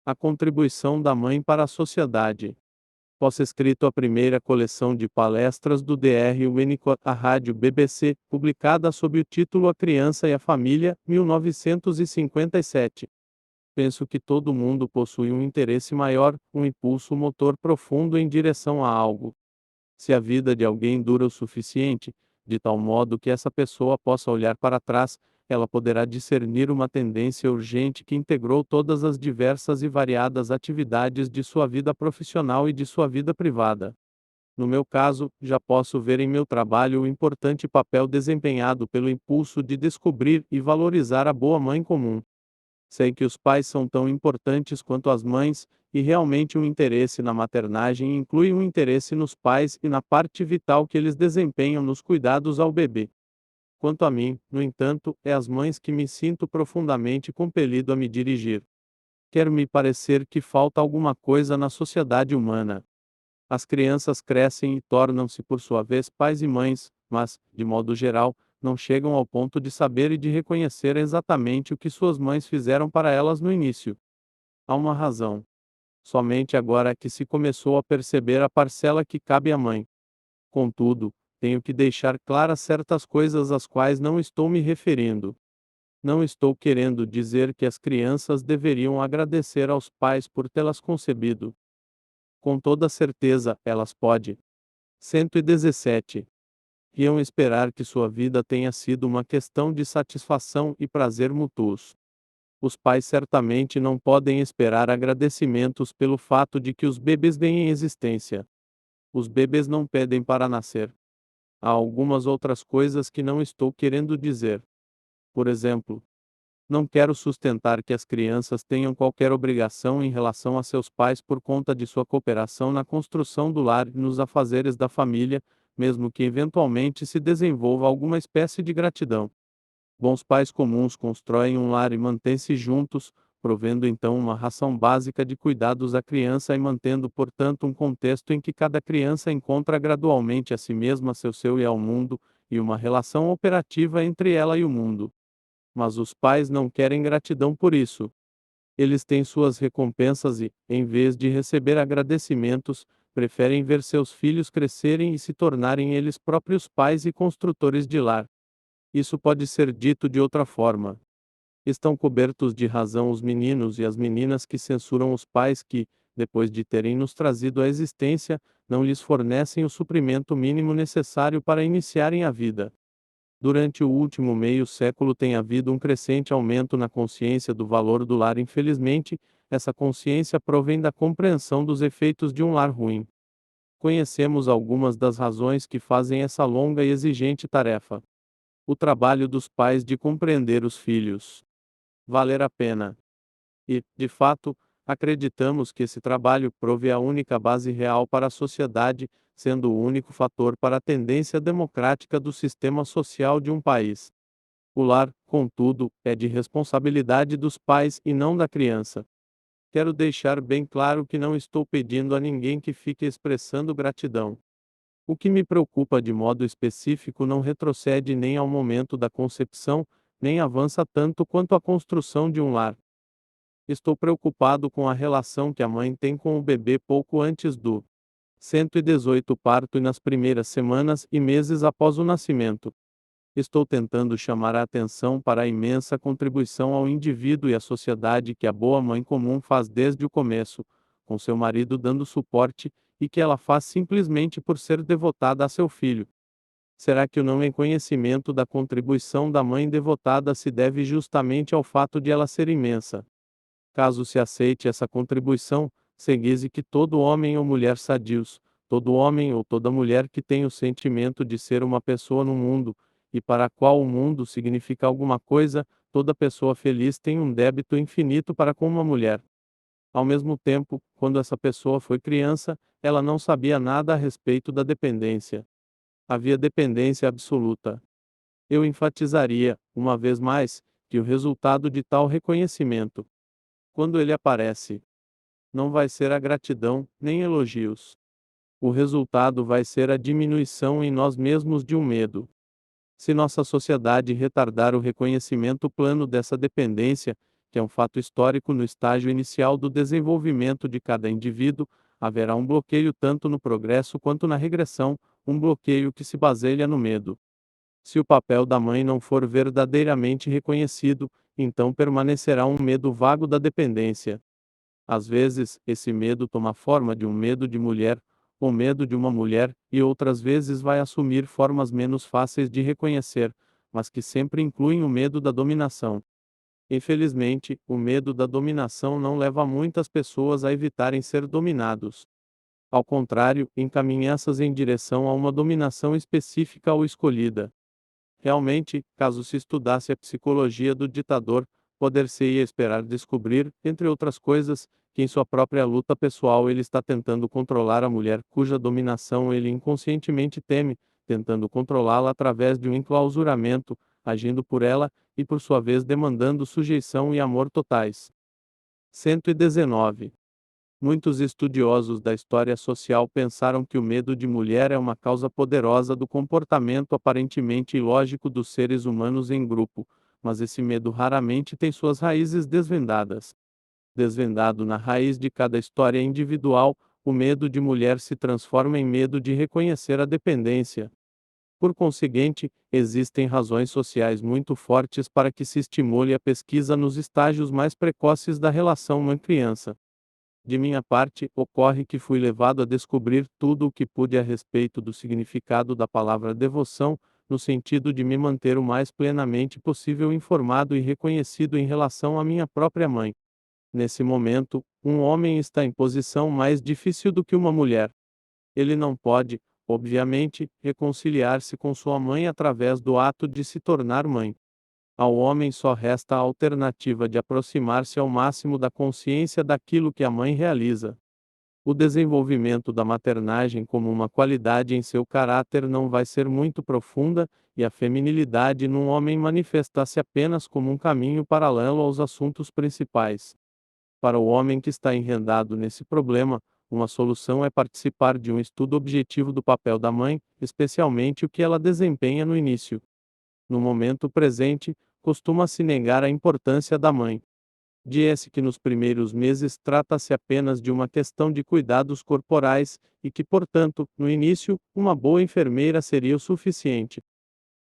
A contribuição da mãe para a sociedade. Pós-escrito a primeira coleção de palestras do Dr. Winnicott à rádio BBC, publicada sob o título A Criança e a Família, 1957. Penso que todo mundo possui um interesse maior, um impulso motor profundo em direção a algo. Se a vida de alguém dura o suficiente, de tal modo que essa pessoa possa olhar para trás, ela poderá discernir uma tendência urgente que integrou todas as diversas e variadas atividades de sua vida profissional e de sua vida privada. No meu caso, já posso ver em meu trabalho o importante papel desempenhado pelo impulso de descobrir e valorizar a boa mãe comum. Sei que os pais são tão importantes quanto as mães, e realmente um interesse na maternagem inclui um interesse nos pais e na parte vital que eles desempenham nos cuidados ao bebê. Quanto a mim, no entanto, é às mães que me sinto profundamente compelido a me dirigir. Quer me parecer que falta alguma coisa na sociedade humana. As crianças crescem e tornam-se por sua vez pais e mães, mas, de modo geral, não chegam ao ponto de saber e de reconhecer exatamente o que suas mães fizeram para elas no início. Há uma razão. Somente agora é que se começou a perceber a parcela que cabe à mãe. Contudo, tenho que deixar claras certas coisas às quais não estou me referindo. Não estou querendo dizer que as crianças deveriam agradecer aos pais por tê-las concebido. Com toda certeza, elas podem. 117. Iam esperar que sua vida tenha sido uma questão de satisfação e prazer mútuos. Os pais certamente não podem esperar agradecimentos pelo fato de que os bebês deem existência. Os bebês não pedem para nascer. Há algumas outras coisas que não estou querendo dizer. Por exemplo, não quero sustentar que as crianças tenham qualquer obrigação em relação a seus pais por conta de sua cooperação na construção do lar e nos afazeres da família, mesmo que eventualmente se desenvolva alguma espécie de gratidão. Bons pais comuns constroem um lar e mantêm-se juntos, provendo então uma ração básica de cuidados à criança e mantendo, portanto, um contexto em que cada criança encontra gradualmente a si mesma seu e ao mundo, e uma relação operativa entre ela e o mundo. Mas os pais não querem gratidão por isso. Eles têm suas recompensas e, em vez de receber agradecimentos, preferem ver seus filhos crescerem e se tornarem eles próprios pais e construtores de lar. Isso pode ser dito de outra forma. Estão cobertos de razão os meninos e as meninas que censuram os pais que, depois de terem nos trazido à existência, não lhes fornecem o suprimento mínimo necessário para iniciarem a vida. Durante o último meio século tem havido um crescente aumento na consciência do valor do lar. Infelizmente, essa consciência provém da compreensão dos efeitos de um lar ruim. Conhecemos algumas das razões que fazem essa longa e exigente tarefa. O trabalho dos pais de compreender os filhos. Valer a pena. E, de fato, acreditamos que esse trabalho prove a única base real para a sociedade, sendo o único fator para a tendência democrática do sistema social de um país. O lar, contudo, é de responsabilidade dos pais e não da criança. Quero deixar bem claro que não estou pedindo a ninguém que fique expressando gratidão. O que me preocupa de modo específico não retrocede nem ao momento da concepção, nem avança tanto quanto a construção de um lar. Estou preocupado com a relação que a mãe tem com o bebê pouco antes do 118 parto e nas primeiras semanas e meses após o nascimento. Estou tentando chamar a atenção para a imensa contribuição ao indivíduo e à sociedade que a boa mãe comum faz desde o começo, com seu marido dando suporte, e que ela faz simplesmente por ser devotada a seu filho. Será que o não reconhecimento da contribuição da mãe devotada se deve justamente ao fato de ela ser imensa? Caso se aceite essa contribuição, seguise que todo homem ou mulher sadios, todo homem ou toda mulher que tem o sentimento de ser uma pessoa no mundo, e para a qual o mundo significa alguma coisa, toda pessoa feliz tem um débito infinito para com uma mulher. Ao mesmo tempo, quando essa pessoa foi criança, ela não sabia nada a respeito da dependência. Havia dependência absoluta. Eu enfatizaria, uma vez mais, que o resultado de tal reconhecimento, quando ele aparece, não vai ser a gratidão, nem elogios. O resultado vai ser a diminuição em nós mesmos de um medo. Se nossa sociedade retardar o reconhecimento plano dessa dependência, que é um fato histórico no estágio inicial do desenvolvimento de cada indivíduo, haverá um bloqueio tanto no progresso quanto na regressão, um bloqueio que se baseia no medo. Se o papel da mãe não for verdadeiramente reconhecido, então permanecerá um medo vago da dependência. Às vezes, esse medo toma forma de um medo de mulher, ou medo de uma mulher, e outras vezes vai assumir formas menos fáceis de reconhecer, mas que sempre incluem o medo da dominação. Infelizmente, o medo da dominação não leva muitas pessoas a evitarem ser dominados. Ao contrário, encaminha essas em direção a uma dominação específica ou escolhida. Realmente, caso se estudasse a psicologia do ditador, poder-se-ia esperar descobrir, entre outras coisas, que em sua própria luta pessoal ele está tentando controlar a mulher cuja dominação ele inconscientemente teme, tentando controlá-la através de um enclausuramento, agindo por ela, e por sua vez demandando sujeição e amor totais. 119. Muitos estudiosos da história social pensaram que o medo de mulher é uma causa poderosa do comportamento aparentemente ilógico dos seres humanos em grupo, mas esse medo raramente tem suas raízes desvendadas. Desvendado na raiz de cada história individual, o medo de mulher se transforma em medo de reconhecer a dependência. Por conseguinte, existem razões sociais muito fortes para que se estimule a pesquisa nos estágios mais precoces da relação mãe-criança. De minha parte, ocorre que fui levado a descobrir tudo o que pude a respeito do significado da palavra devoção, no sentido de me manter o mais plenamente possível informado e reconhecido em relação à minha própria mãe. Nesse momento, um homem está em posição mais difícil do que uma mulher. Ele não pode, obviamente, reconciliar-se com sua mãe através do ato de se tornar mãe. Ao homem só resta a alternativa de aproximar-se ao máximo da consciência daquilo que a mãe realiza. O desenvolvimento da maternagem como uma qualidade em seu caráter não vai ser muito profunda, e a feminilidade num homem manifesta-se apenas como um caminho paralelo aos assuntos principais. Para o homem que está enredado nesse problema, uma solução é participar de um estudo objetivo do papel da mãe, especialmente o que ela desempenha no início. No momento presente, costuma-se negar a importância da mãe. Diz que nos primeiros meses trata-se apenas de uma questão de cuidados corporais, e que, portanto, no início, uma boa enfermeira seria o suficiente.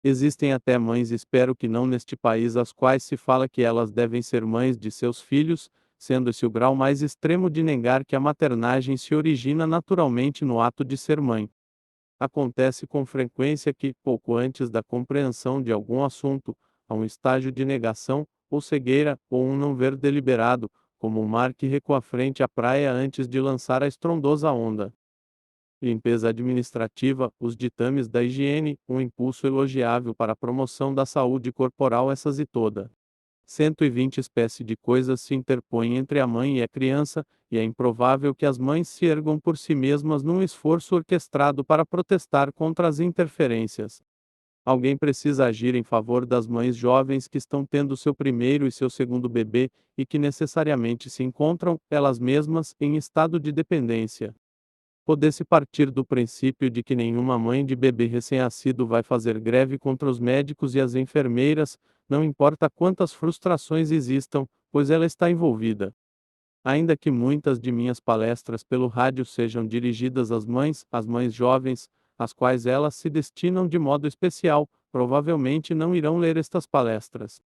Existem até mães, espero que não neste país, às quais se fala que elas devem ser mães de seus filhos, sendo esse o grau mais extremo de negar que a maternagem se origina naturalmente no ato de ser mãe. Acontece com frequência que, pouco antes da compreensão de algum assunto, há um estágio de negação, ou cegueira, ou um não ver deliberado, como um mar que recua frente à praia antes de lançar a estrondosa onda. Limpeza administrativa, os ditames da higiene, um impulso elogiável para a promoção da saúde corporal, essas e toda. 120 espécies de coisas se interpõem entre a mãe e a criança, e é improvável que as mães se ergam por si mesmas num esforço orquestrado para protestar contra as interferências. Alguém precisa agir em favor das mães jovens que estão tendo seu primeiro e seu segundo bebê, e que necessariamente se encontram, elas mesmas, em estado de dependência. Pode-se partir do princípio de que nenhuma mãe de bebê recém-nascido vai fazer greve contra os médicos e as enfermeiras, não importa quantas frustrações existam, pois ela está envolvida. Ainda que muitas de minhas palestras pelo rádio sejam dirigidas às mães jovens, às quais elas se destinam de modo especial, provavelmente não irão ler estas palestras.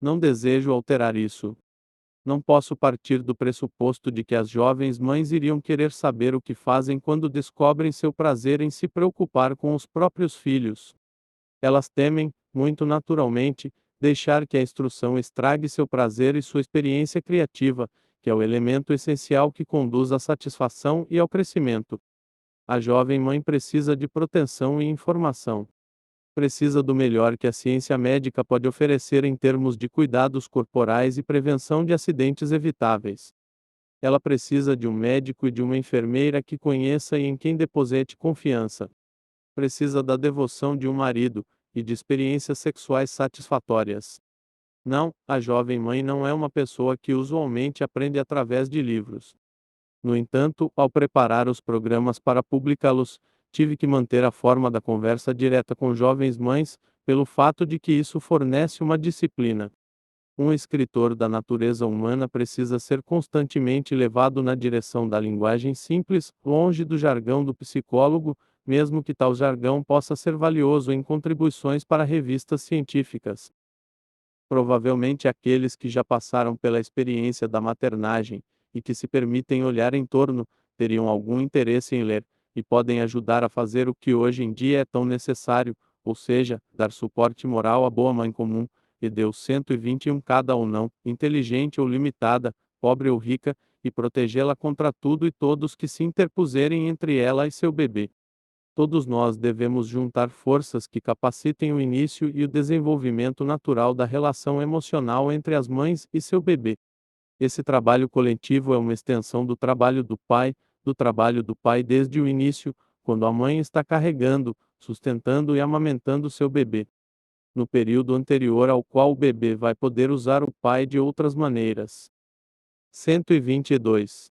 Não desejo alterar isso. Não posso partir do pressuposto de que as jovens mães iriam querer saber o que fazem quando descobrem seu prazer em se preocupar com os próprios filhos. Elas temem, muito naturalmente, deixar que a instrução estrague seu prazer e sua experiência criativa, que é o elemento essencial que conduz à satisfação e ao crescimento. A jovem mãe precisa de proteção e informação. Precisa do melhor que a ciência médica pode oferecer em termos de cuidados corporais e prevenção de acidentes evitáveis. Ela precisa de um médico e de uma enfermeira que conheça e em quem deposite confiança. Precisa da devoção de um marido, e de experiências sexuais satisfatórias. Não, a jovem mãe não é uma pessoa que usualmente aprende através de livros. No entanto, ao preparar os programas para publicá-los, tive que manter a forma da conversa direta com jovens mães, pelo fato de que isso fornece uma disciplina. Um escritor da natureza humana precisa ser constantemente levado na direção da linguagem simples, longe do jargão do psicólogo, mesmo que tal jargão possa ser valioso em contribuições para revistas científicas. Provavelmente aqueles que já passaram pela experiência da maternagem, e que se permitem olhar em torno, teriam algum interesse em ler, e podem ajudar a fazer o que hoje em dia é tão necessário, ou seja, dar suporte moral à boa mãe comum, e Deus 121 cada ou não, inteligente ou limitada, pobre ou rica, e protegê-la contra tudo e todos que se interpuserem entre ela e seu bebê. Todos nós devemos juntar forças que capacitem o início e o desenvolvimento natural da relação emocional entre as mães e seu bebê. Esse trabalho coletivo é uma extensão do trabalho do pai desde o início, quando a mãe está carregando, sustentando e amamentando seu bebê. No período anterior ao qual o bebê vai poder usar o pai de outras maneiras. 122.